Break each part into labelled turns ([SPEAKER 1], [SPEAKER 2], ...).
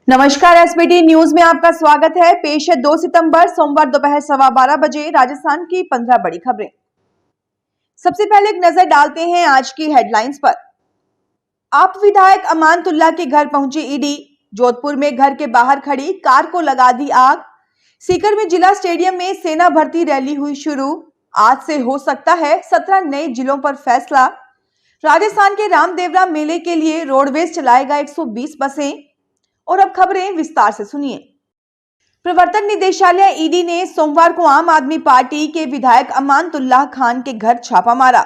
[SPEAKER 1] नमस्कार, SBT news में आपका स्वागत है। पेश है 2 सितंबर सोमवार दोपहर 12:15 बजे राजस्थान की 15 बड़ी खबरें। सबसे पहले एक नजर डालते हैं आज की हेडलाइंस पर। आप विधायक अमानतुल्लाह के घर पहुंची ईडी। जोधपुर में घर के बाहर खड़ी कार को लगा दी आग। सीकर में जिला स्टेडियम में सेना भर्ती रैली हुई शुरू। आज से हो सकता है 17 नए जिलों पर फैसला। राजस्थान के रामदेवरा मेले के लिए रोडवेज चलाएगा 120 बसें। और अब खबरें विस्तार से सुनिए। प्रवर्तन निदेशालय ईडी ने सोमवार को आम आदमी पार्टी के विधायक अमानतुल्लाह खान के घर छापा मारा।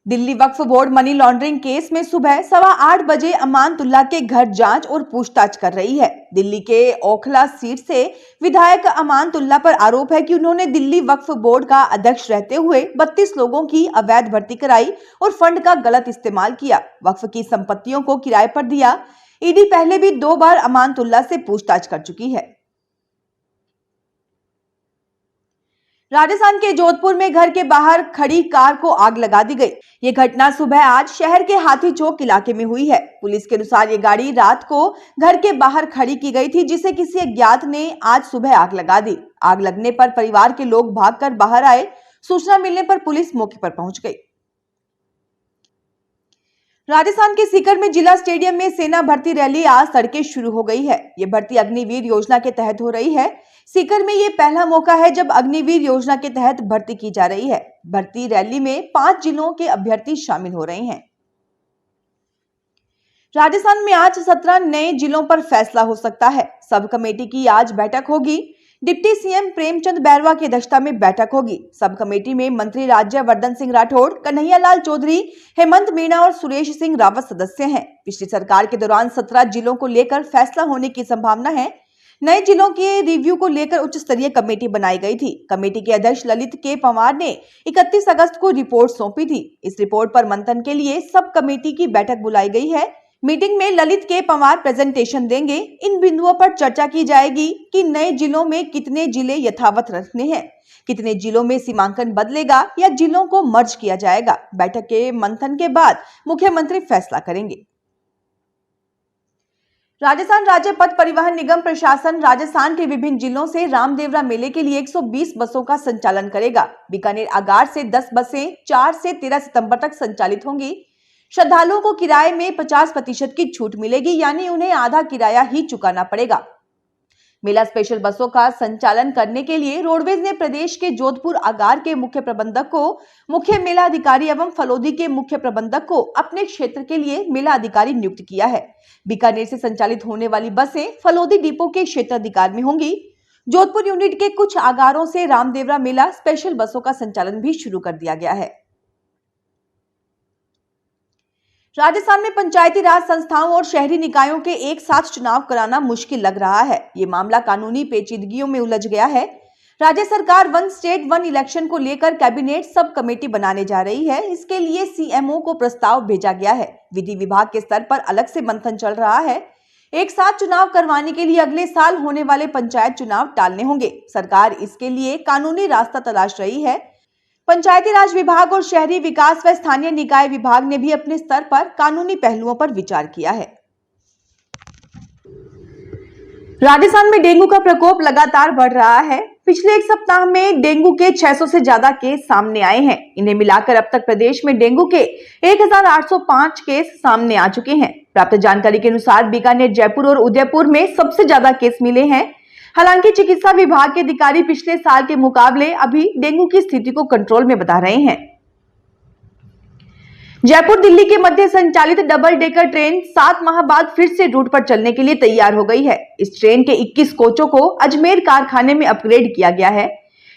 [SPEAKER 1] Delhi Waqf board money laundering case में सुबह 8:15 बजे अमानतुल्लाह के घर जांच और पूछताछ कर रही है। दिल्ली के ओखला सीट से विधायक अमानतुल्लाह पर आरोप है कि उन्होंने दिल्ली वक्फ बोर्ड का अध्यक्ष रहते हुए 32 लोगों की अवैध भर्ती कराई और फंड का गलत इस्तेमाल किया, वक्फ की संपत्तियों को किराए पर दिया। ईडी पहले भी 2 बार अमानतुल्लाह से पूछताछ कर चुकी है। राजस्थान के जोधपुर में घर के बाहर खड़ी कार को आग लगा दी गई। ये घटना सुबह आज शहर के हाथी चौक इलाके में हुई है। पुलिस के अनुसार ये गाड़ी रात को घर के बाहर खड़ी की गई थी, जिसे किसी अज्ञात ने आज सुबह आग लगा दी। आग लगने पर परिवार के लोग भागकर बाहर आए। सूचना मिलने पर पुलिस मौके पर पहुंच गई। राजस्थान के सीकर में जिला स्टेडियम में सेना भर्ती रैली आज तड़के शुरू हो गई है। ये भर्ती अग्निवीर योजना के तहत हो रही है। सीकर में ये पहला मौका है जब अग्निवीर योजना के तहत भर्ती की जा रही है। भर्ती रैली में 5 जिलों के अभ्यर्थी शामिल हो रहे हैं। राजस्थान में आज 17 नए जिलों पर फैसला हो सकता है। सब कमेटी की आज बैठक होगी। डिप्टी सीएम प्रेमचंद बैरवा की अध्यक्षता में बैठक होगी। सब कमेटी में मंत्री राज्यवर्धन सिंह राठौड़, कन्हैया लाल चौधरी, हेमंत मीणा और सुरेश सिंह रावत सदस्य हैं। पिछली सरकार के दौरान 17 जिलों को लेकर फैसला होने की संभावना है। नए जिलों के रिव्यू को लेकर उच्च स्तरीय कमेटी बनाई गई थी। कमेटी के अध्यक्ष ललित के पंवार ने 31 अगस्त को रिपोर्ट सौंपी थी। इस रिपोर्ट पर मंथन के लिए सब कमेटी की बैठक बुलाई गई है। मीटिंग में ललित के पंवार प्रेजेंटेशन देंगे। इन बिंदुओं पर चर्चा की जाएगी कि नए जिलों में कितने जिले यथावत रखने हैं, कितने जिलों में सीमांकन बदलेगा या जिलों को मर्ज किया जाएगा। बैठक के मंथन के बाद मुख्यमंत्री फैसला करेंगे। राजस्थान राज्य पथ परिवहन निगम प्रशासन राजस्थान के विभिन्न जिलों से रामदेवरा मेले के लिए 120 बसों का संचालन करेगा। बीकानेर अगार से 10 बसें 4 से 13 सितंबर तक संचालित होंगी। श्रद्धालुओं को किराए में 50% की छूट मिलेगी, यानी उन्हें आधा किराया ही चुकाना पड़ेगा। मेला स्पेशल बसों का संचालन करने के लिए रोडवेज ने प्रदेश के जोधपुर आगार के मुख्य प्रबंधक को मुख्य मेला अधिकारी एवं फलोदी के मुख्य प्रबंधक को अपने क्षेत्र के लिए मेला अधिकारी नियुक्त किया है। बीकानेर से संचालित होने वाली बसें फलोदी डिपो के क्षेत्र अधिकार में होंगी। जोधपुर यूनिट के कुछ आगारों से रामदेवरा मेला स्पेशल बसों का संचालन भी शुरू कर दिया गया है। राजस्थान में पंचायती राज संस्थाओं और शहरी निकायों के एक साथ चुनाव कराना मुश्किल लग रहा है। ये मामला कानूनी पेचीदगियों में उलझ गया है। राज्य सरकार वन स्टेट वन इलेक्शन को लेकर कैबिनेट सब कमेटी बनाने जा रही है। इसके लिए सीएमओ को प्रस्ताव भेजा गया है। विधि विभाग के स्तर पर अलग से मंथन चल रहा है। एक साथ चुनाव करवाने के लिए अगले साल होने वाले पंचायत चुनाव टालने होंगे। सरकार इसके लिए कानूनी रास्ता तलाश रही है। पंचायती राज विभाग और शहरी विकास व स्थानीय निकाय विभाग ने भी अपने स्तर पर कानूनी पहलुओं पर विचार किया है। राजस्थान में डेंगू का प्रकोप लगातार बढ़ रहा है। पिछले एक सप्ताह में डेंगू के 600 से ज्यादा केस सामने आए हैं। इन्हें मिलाकर अब तक प्रदेश में डेंगू के 1805 केस सामने आ चुके हैं। प्राप्त जानकारी के अनुसार बीकानेर, जयपुर और उदयपुर में सबसे ज्यादा केस मिले हैं। हालांकि चिकित्सा विभाग के अधिकारी पिछले साल के मुकाबले अभी डेंगू की स्थिति को कंट्रोल में बता रहे हैं। जयपुर दिल्ली के मध्य संचालित डबल डेकर ट्रेन 7 माह बाद फिर से रूट पर चलने के लिए तैयार हो गई है। इस ट्रेन के 21 कोचों को अजमेर कारखाने में अपग्रेड किया गया है।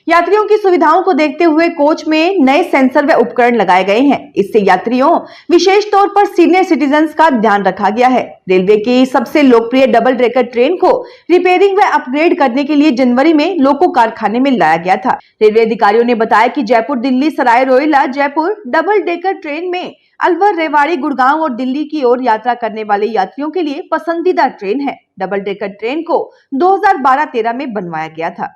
[SPEAKER 1] यात्रियों की सुविधाओं को देखते हुए कोच में नए सेंसर व उपकरण लगाए गए हैं। इससे यात्रियों, विशेष तौर पर सीनियर सिटीजन्स का ध्यान रखा गया है। रेलवे की सबसे लोकप्रिय डबल डेकर ट्रेन को रिपेयरिंग व अपग्रेड करने के लिए जनवरी में लोको कारखाने में लाया गया था। रेलवे अधिकारियों ने बताया कि Jaipur Delhi Sarai Rohilla Jaipur double decker train में अलवर, रेवाड़ी, गुड़गांव और दिल्ली की ओर यात्रा करने वाले यात्रियों के लिए पसंदीदा ट्रेन है। डबल डेकर ट्रेन को 2012-13 में बनवाया गया था।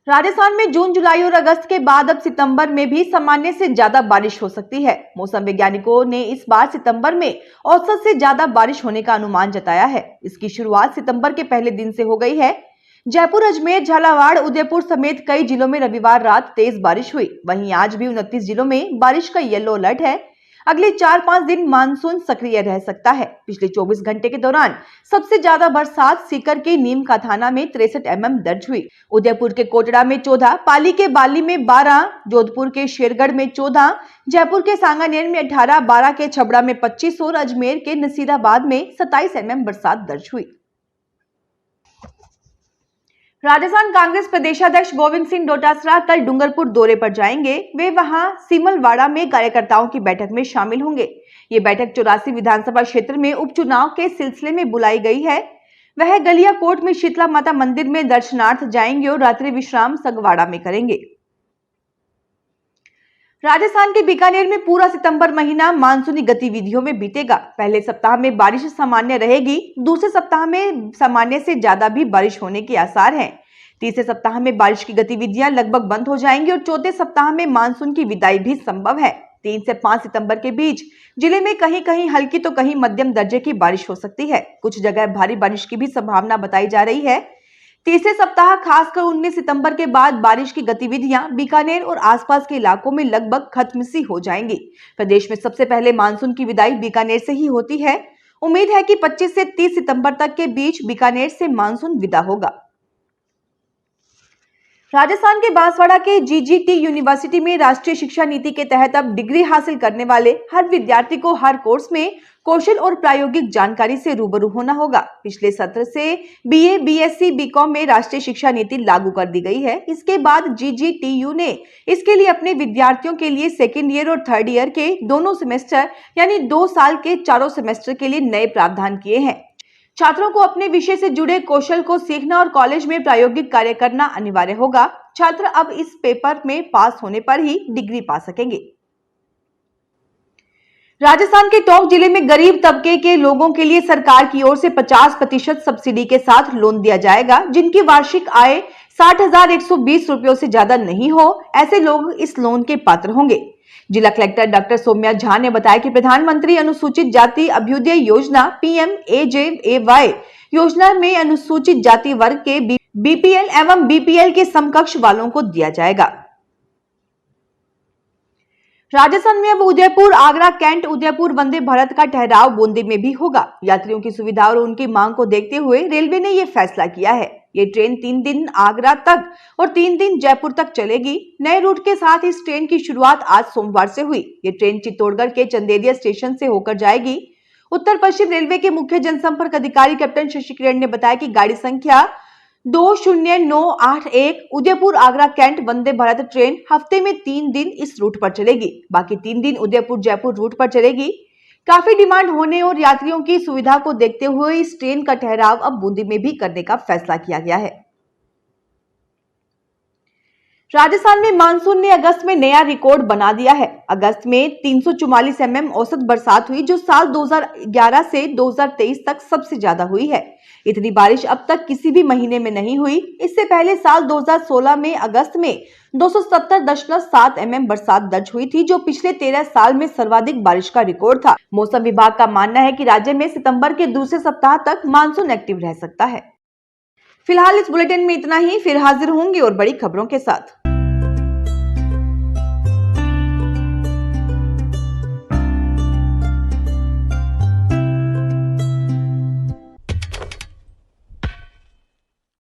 [SPEAKER 1] राजस्थान में जून, जुलाई और अगस्त के बाद अब सितंबर में भी सामान्य से ज्यादा बारिश हो सकती है। मौसम वैज्ञानिकों ने इस बार सितंबर में औसत से ज्यादा बारिश होने का अनुमान जताया है। इसकी शुरुआत सितंबर के पहले दिन से हो गई है। जयपुर, अजमेर, झालावाड़, उदयपुर समेत कई जिलों में रविवार रात तेज बारिश हुई। वहीं आज भी 29 जिलों में बारिश का येलो अलर्ट है। अगले 4-5 दिन मानसून सक्रिय रह सकता है। पिछले 24 घंटे के दौरान सबसे ज्यादा बरसात सीकर के नीम का थाना में 63 mm दर्ज हुई। उदयपुर के कोटड़ा में 14, पाली के बाली में 12, जोधपुर के शेरगढ़ में 14, जयपुर के सांगानेर में 18, बारा के छबड़ा में 25 और अजमेर के नसीराबाद में 27 mm बरसात दर्ज हुई। राजस्थान कांग्रेस प्रदेशाध्यक्ष गोविंद सिंह डोटासरा कल डूंगरपुर दौरे पर जाएंगे। वे वहां सीमलवाड़ा में कार्यकर्ताओं की बैठक में शामिल होंगे। ये बैठक 84 विधानसभा क्षेत्र में उपचुनाव के सिलसिले में बुलाई गई है। वह गलियाकोट में शीतला माता मंदिर में दर्शनार्थ जाएंगे और रात्रि विश्राम सगवाड़ा में करेंगे। राजस्थान के बीकानेर में पूरा सितंबर महीना मानसूनी गतिविधियों में बीतेगा। पहले सप्ताह में बारिश सामान्य रहेगी। दूसरे सप्ताह में सामान्य से ज्यादा भी बारिश होने के आसार हैं। तीसरे सप्ताह में बारिश की गतिविधियां लगभग बंद हो जाएंगी और चौथे सप्ताह में मानसून की विदाई भी संभव है। 3 से 5 सितंबर के बीच जिले में कहीं कहीं हल्की तो कहीं मध्यम दर्जे की बारिश हो सकती है। कुछ जगह भारी बारिश की भी संभावना बताई जा रही है। तीसरे सप्ताह खासकर 19 सितंबर के बाद बारिश की गतिविधियां बीकानेर और आसपास के इलाकों में लगभग खत्म सी हो जाएंगी। प्रदेश में सबसे पहले मानसून की विदाई बीकानेर से ही होती है। उम्मीद है कि 25 से 30 सितंबर तक के बीच बीकानेर से मानसून विदा होगा। राजस्थान के बांसवाड़ा के जीजीटी यूनिवर्सिटी में राष्ट्रीय शिक्षा नीति के तहत अब डिग्री हासिल करने वाले हर विद्यार्थी को हर कोर्स में कौशल और प्रायोगिक जानकारी से रूबरू होना होगा। पिछले सत्र से बीए, बीएससी, बीकॉम में राष्ट्रीय शिक्षा नीति लागू कर दी गई है। इसके बाद जीजीटीयू ने इसके लिए अपने विद्यार्थियों के लिए सेकेंड ईयर और थर्ड ईयर के दोनों सेमेस्टर यानी 2 साल के चारों सेमेस्टर के लिए नए प्रावधान किए हैं। छात्रों को अपने विषय से जुड़े कौशल को सीखना और कॉलेज में प्रायोगिक कार्य करना अनिवार्य होगा। छात्र अब इस पेपर में पास होने पर ही डिग्री पा सकेंगे। राजस्थान के टोंक जिले में गरीब तबके के लोगों के लिए सरकार की ओर से 50% सब्सिडी के साथ लोन दिया जाएगा। जिनकी वार्षिक आय 60,120 रुपयों से ज्यादा नहीं हो, ऐसे लोग इस लोन के पात्र होंगे। जिला कलेक्टर डॉक्टर सौम्या झा ने बताया कि प्रधानमंत्री अनुसूचित जाति अभ्युदय योजना PMAJAY योजना में अनुसूचित जाति वर्ग के बीपीएल एवं बीपीएल के समकक्ष वालों को दिया जाएगा। राजस्थान में अब उदयपुर, आगरा, कैंट, उदयपुर वंदे भारत का ठहराव बूंदी में भी होगा। यात्रियों की सुविधा और उनकी मांग को देखते हुए रेलवे ने यह फैसला किया है। ये ट्रेन 3 दिन आगरा तक और 3 दिन जयपुर तक चलेगी। नए रूट के साथ इस ट्रेन की शुरुआत आज सोमवार से हुई। ये ट्रेन चित्तौड़गढ़ के चंदेरिया स्टेशन से होकर जाएगी। उत्तर पश्चिम रेलवे के मुख्य जनसंपर्क अधिकारी कैप्टन शशि किरण ने बताया कि गाड़ी संख्या 20981 उदयपुर, आगरा, कैंट वंदे भारत ट्रेन हफ्ते में 3 दिन इस रूट पर चलेगी। बाकी 3 दिन उदयपुर जयपुर रूट पर चलेगी। काफी डिमांड होने और यात्रियों की सुविधा को देखते हुए इस ट्रेन का ठहराव अब बूंदी में भी करने का फैसला किया गया है। राजस्थान में मानसून ने अगस्त में नया रिकॉर्ड बना दिया है। अगस्त में 344 mm औसत बरसात हुई, जो साल 2011 से 2023 तक सबसे ज्यादा हुई है। इतनी बारिश अब तक किसी भी महीने में नहीं हुई। इससे पहले साल 2016 में अगस्त में 270.7 mm बरसात दर्ज हुई थी, जो पिछले 13 साल में सर्वाधिक बारिश का रिकॉर्ड था। मौसम विभाग का मानना है कि राज्य में सितंबर के दूसरे सप्ताह तक मानसून एक्टिव रह सकता है। फिलहाल इस बुलेटिन में इतना ही। फिर हाजिर होंगे और बड़ी खबरों के साथ।